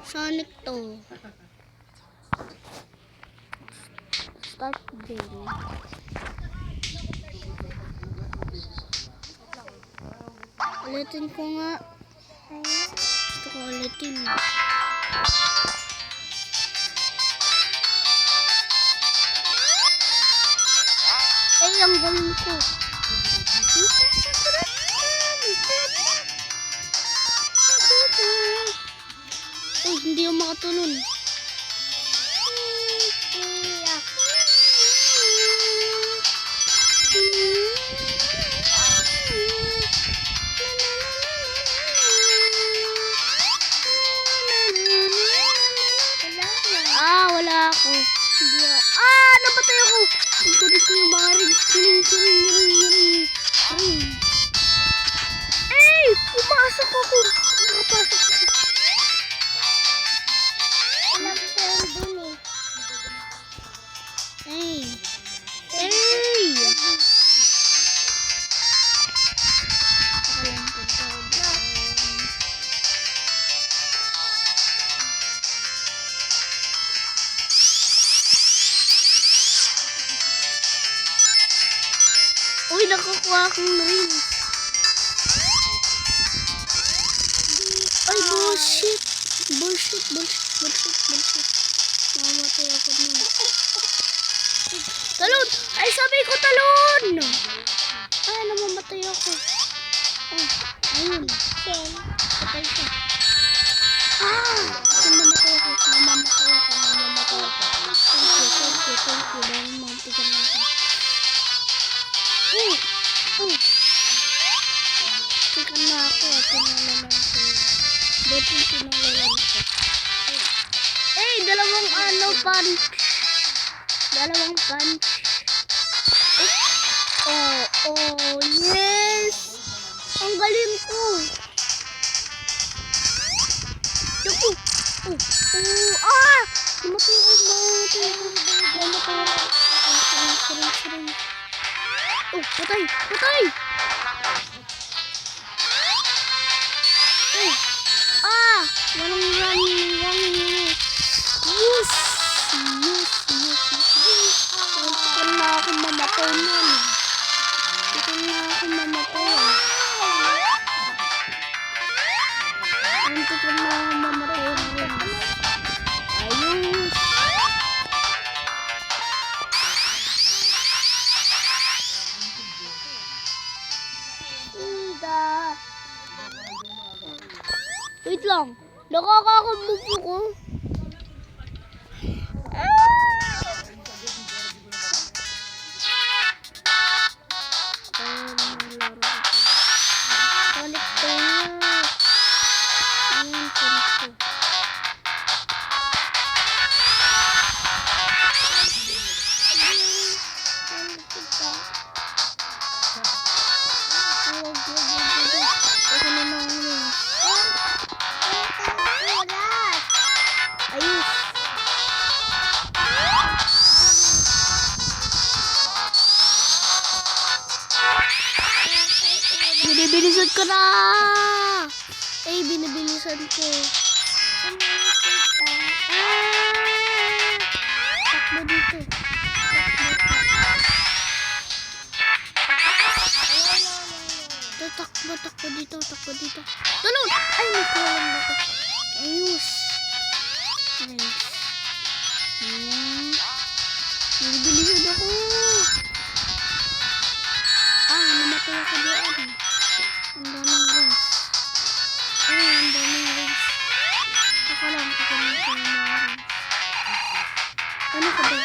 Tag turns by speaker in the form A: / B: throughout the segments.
A: Sonic to. Start game. Ulitin ko nga. Gusto ko ulitin. Ay, ang galing ko. Ay, hindi ako makatulon. Wala ako. Hindi ako. Napatay ako. Ang kulit ko yung mga ring. Ay! Pumasok ako. Nakapasok ako. Wala ko sa'yo dun eh. Ay! Uy, nakakuha akong ring. Ay, bullshit. Mamatay ako nun. Talon! Ay, sabi ko talon! Ay, namamatay ako. Ayun. Patay siya. Namamatay ako. Thank you. Dahil mamatigan na ako. Tikan na ako. Pinalalan ko. Betul pinalalan ko. Dalawang punch. Yes! Ang galing ko. Namatay ako. Patay! Walang running. Yes! Tikan na ako mamatay nun. Ayos! Wait lang. Nakakakabog ako. Binibilisan ko na! Binibilisan ko. Takbo dito. Takbo dito. Tulog! Ay, may kulang na ito. Ayos. Nice. Binibilisan ako. Namatay ako doon. Ang daming rings. Saka lang, kukunin ko yung mga rings. Ano ka ba?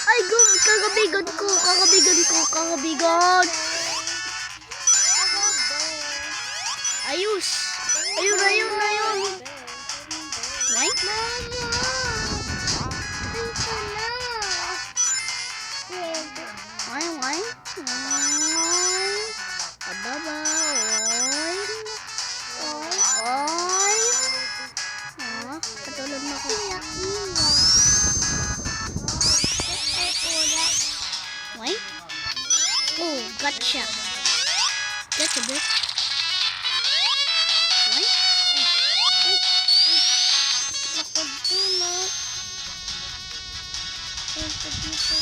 A: Ay, kakabigan ko. Ayos. Ayun. Why? Why? Ababa. Oy. Katulad mo ko. Why? Oh, gotcha. Gotcha, bitch. Why? Lakad dito. Ito dito.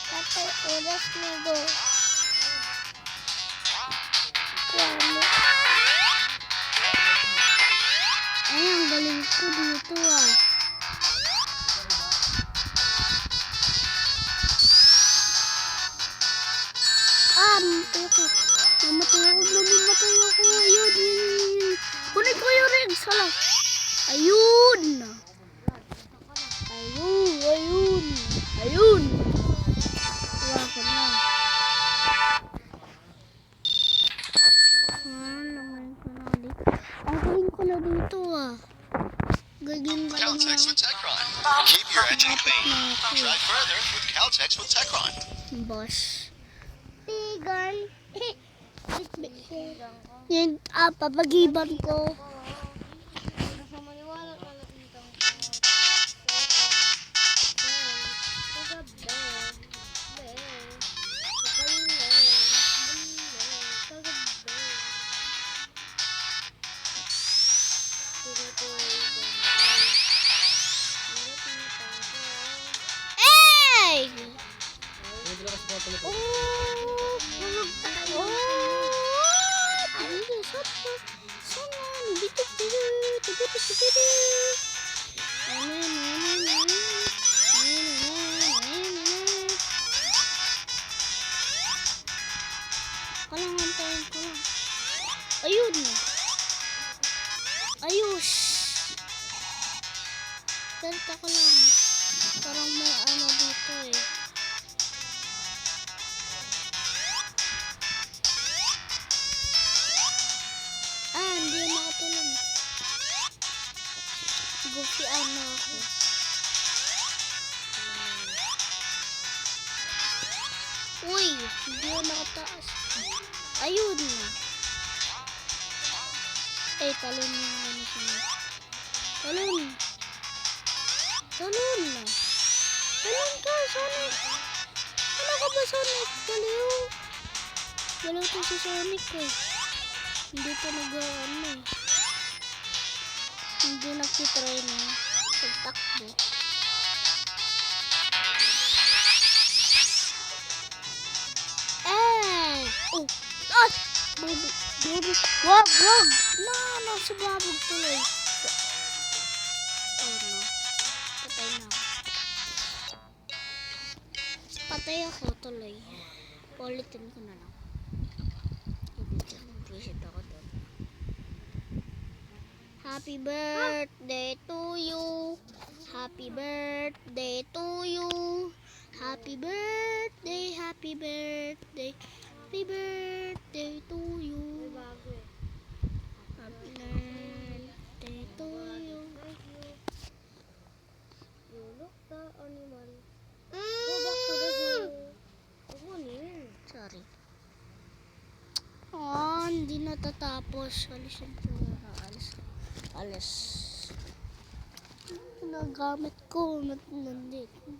A: Tatay, oras na go. Kuwamo. Ay, ang galing ko dito ah. Mamatay ako. Ayun. Kunin ko yung rings. Hala. Ayun. Wala ko na. Langayin ko na dito. Ang galing ko na dito ah. Galing
B: Caltex with Techron. Keep your engine clean. Drive further with Caltex with Techron.
A: Boss. Bigan. Yan, papagiban ko. Hey! Ayun. Ayos. Tenta ko lang. Parang may ano dito eh. Hindi makatulong. Goofy ano ako. Uy, hindi ako nakataas. Ayun. Talon yung ano siya. Talon ka, Sonic. Ano ka ba, Sonic? Baliw to si Sonic eh. Hindi ka nag-ano eh. Hindi nagtitry na pagtakbo. Wag! No, sumabog tuloy. Oh no. Patay na ako. Patay ako tuloy. Ulitin ko na lang. Nag-visit ako doon. Happy birthday to you. Happy birthday to you. Happy birthday. Happy birthday. Happy birthday to you. Happy birthday to you.
C: You look the animal. Go back to the zoo.
A: Sorry. Hindi natatapos. Alisin ko na. Alis. Nagamit ko. Nandito.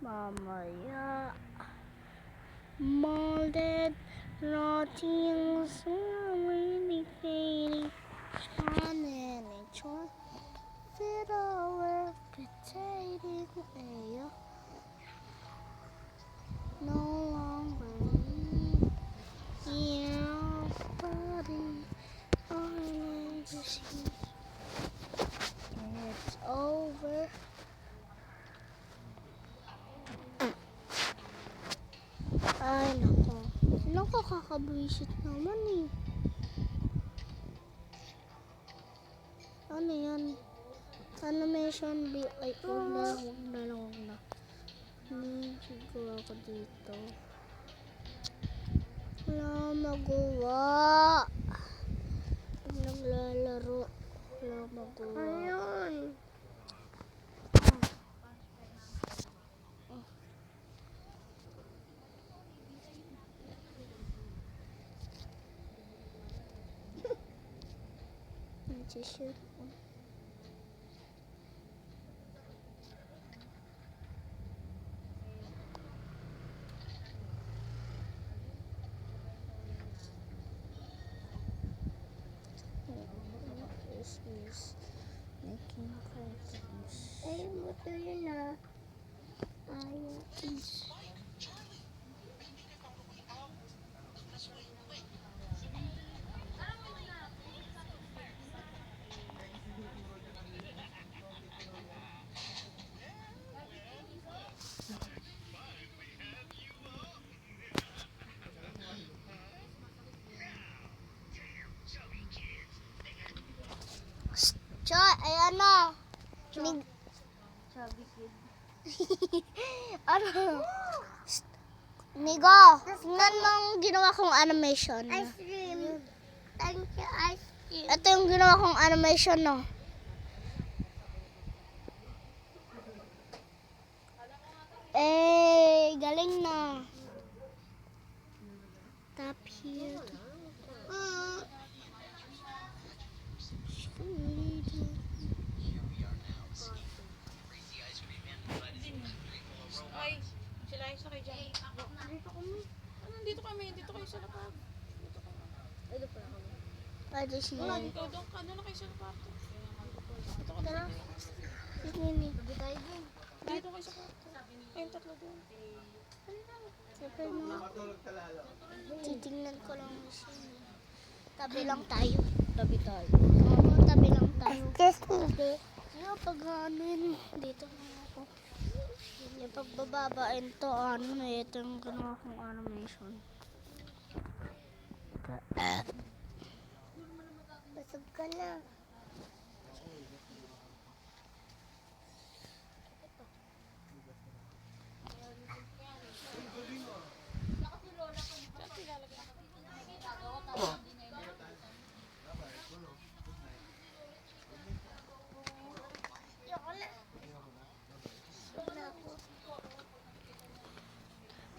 A: Mamaya. Molded. Rotting. Really fading. Shining. Fit over. Pretending. Ayo. No longer need your body. All I just see. It's over. Ay, nako. Nakakakabwisit naman eh. Ano yan? Animation B. Ay, huwag na. Siguro ako dito. Wala magawa. Pag naglalaro, wala magawa. Ayun. Shoot. Is making cartoons.
C: Ay, motor yun na. Ayun.
A: Choy, ayan na.
C: Chubby kid.
A: Ano? Nigo, tingnan mo ang ginawa kong animation.
C: Ice cream. Thank you, ice cream.
A: Ito yung ginawa kong animation, no? Eh, galing na. Tap here.
D: Ay, sila ayos na kayo dyan. Dito kami. Ano, dito kami. Dito kayo sa lapag. Dito kami.
C: Ano pa ako?
A: Pwede siya.
D: Wala, ikaw doon ka. Doon na kayo sa kwarto. Dito ka na.
A: Nini.
C: Sabi tayo dun.
D: Dito kayo sa kwarto. Kayong tatlo doon.
A: Okay na. Titingnan ko lang siya. Tabi lang tayo.
D: Tabi tayo.
A: Oo, tabi lang tayo.
C: Excuse me.
A: Kaya pag ano yun, dito na ako. Yung pagbababain to, ano na, ito yung ginawa kong animation.
C: Basag ka na.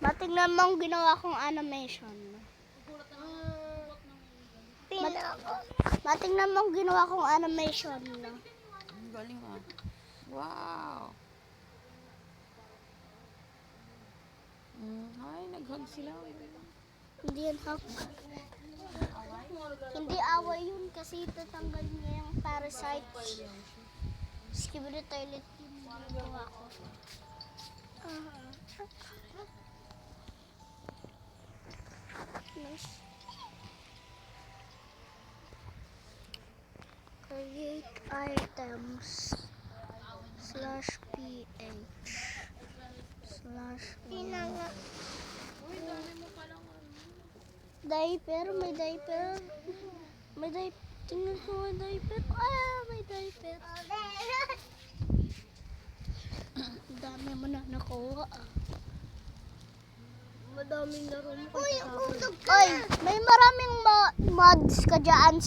A: Matignan mo ang ginawa kong animation. Matignan mo ang ginawa kong animation.
D: Ang galing ah. Wow. Ay, nag-hug sila.
A: Hindi yan hug. Hindi away yun kasi tatanggal niya yung parasites. Skibidi toilet yung ginawa ko. Nice. Create items /ph diaper, may diaper. May diaper. Tingnan ko may diaper. Ah, may diaper. Dami mo na nakuha.
C: Madaming laro mo.
A: Uy, may maraming mods ka dyan